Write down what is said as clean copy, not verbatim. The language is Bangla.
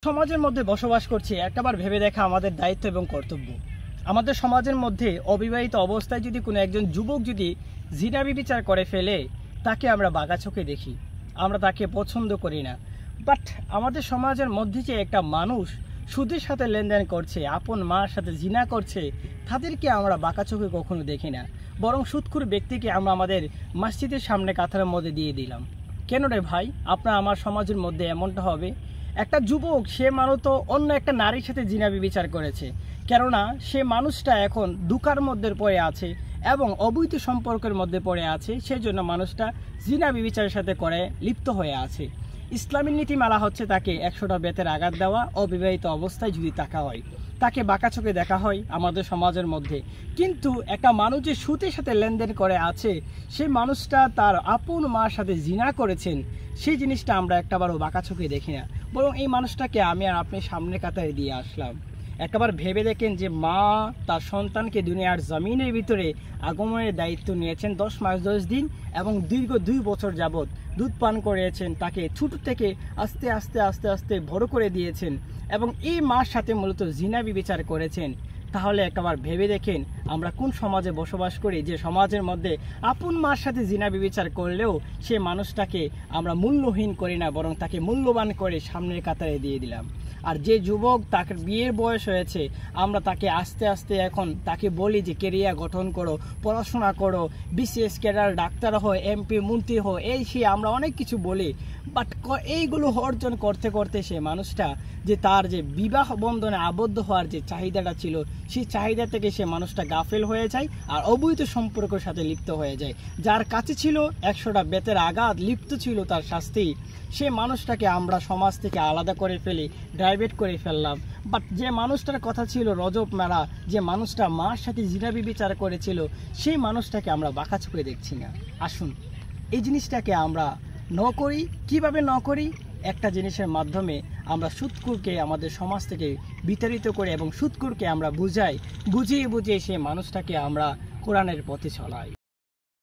সমাজের মধ্যে বসবাস করছি, একবার ভেবে দেখা আমাদের দায়িত্ব এবং কর্তব্য। আমাদের সমাজের মধ্যে অবিবাহিত অবস্থায় যদি কোনো একজন যুবক যদি জিনা বিচার করে ফেলে, তাকে আমরা বাঘা চোখে দেখি, আমরা তাকে পছন্দ করি না। বাট আমাদের সমাজের মধ্যে যে একটা মানুষ সুদের সাথে লেনদেন করছে, আপন মার সাথে জিনা করছে, তাদেরকে আমরা বাঁকা চোখে কখনো দেখি না, বরং সুদখোর ব্যক্তিকে আমরা আমাদের মসজিদের সামনে কাতারের মধ্যে দিয়ে দিলাম। কেন রে ভাই, আপনার আমার সমাজের মধ্যে এমনটা হবে? একটা যুবক সে মানুষ তো অন্য একটা নারীর সাথে জিনা বিচার করেছে, কেননা সে মানুষটা এখন দুকার মধ্যে পড়ে আছে এবং অবৈধ সম্পর্কের মধ্যে পড়ে আছে, সেজন্য মানুষটা জিনা বিচারের সাথে করে লিপ্ত হয়ে আছে। ইসলামী নীতিমালা হচ্ছে তাকে 100টা বেতের আঘাত দেওয়া, অবিবাহিত অবস্থায় যদি তাকা হয় তাকে বাঁকা চোখে দেখা হয় আমাদের সমাজের মধ্যে। কিন্তু একটা মানুষ যে সুদের সাথে লেনদেন করে আছে, সেই মানুষটা তার আপন মার সাথে জিনা করেছেন, সেই জিনিসটা আমরা একটাবারও বাঁকা চোখে দেখি না, বরং এই মানুষটাকে আমি আর আপনি সামনে কাতারে দিয়ে আসলাম। একবার ভেবে দেখেন যে মা তার সন্তানকে দুনিয়ার জমিনের ভিতরে আগমনের দায়িত্ব নিয়েছেন 10 মাস 10 দিন এবং দীর্ঘ 2 বছর যাবৎ দুধ পান করিয়েছেন, তাকে ছোট থেকে আস্তে আস্তে আস্তে আস্তে বড় করে দিয়েছেন এবং এই মার সাথে মূলত জিনা বিচার করেছেন। তাহলে একবার ভেবে দেখেন আমরা কোন সমাজে বসবাস করি, যে সমাজের মধ্যে আপন মার সাথে জিনা বিচার করলেও সে মানুষটাকে আমরা মূল্যহীন করি না, বরং তাকে মূল্যবান করে সামনের কাতারে দিয়ে দিলাম। আর যে যুবক তাকে বিয়ের বয়স হয়েছে, আমরা তাকে আস্তে আস্তে এখন তাকে বলি যে কেরিয়ার গঠন করো, পড়াশোনা করো, বিসিএস ক্যাডার, ডাক্তার হয়, এমপি মন্ত্রী হয়, এই সে আমরা অনেক কিছু বলি। বাট এইগুলো অর্জন করতে করতে সে মানুষটা যে তার যে বিবাহ বন্ধনে আবদ্ধ হওয়ার যে চাহিদাটা ছিল, সেই চাহিদা থেকে সে মানুষটা গাফেল হয়ে যায় আর অবৈধ সম্পর্কের সাথে লিপ্ত হয়ে যায়। যার কাছে ছিল 100টা বেতের আঘাত, লিপ্ত ছিল তার শাস্তি, সে মানুষটাকে আমরা সমাজ থেকে আলাদা করে ফেলি, ডাইভার্ট করে ফেললাম। বাট যে মানুষটার কথা ছিল রজব মেলা, যে মানুষটা মার সাথে জিনা বিচার করেছিল, সেই মানুষটাকে আমরা বাঁকা চোখে দেখছি না। আসুন এই জিনিসটাকে আমরা ন করি। কিভাবে ন করি? একটা জিনিসের মাধ্যমে আমরা সুদখোরকে আমাদের সমাজ থেকে বিতাড়িত করে এবং সুদখোরকে আমরা বুঝিয়ে বুঝিয়ে সেই মানুষটাকে আমরা কোরআনের পথে চলাই।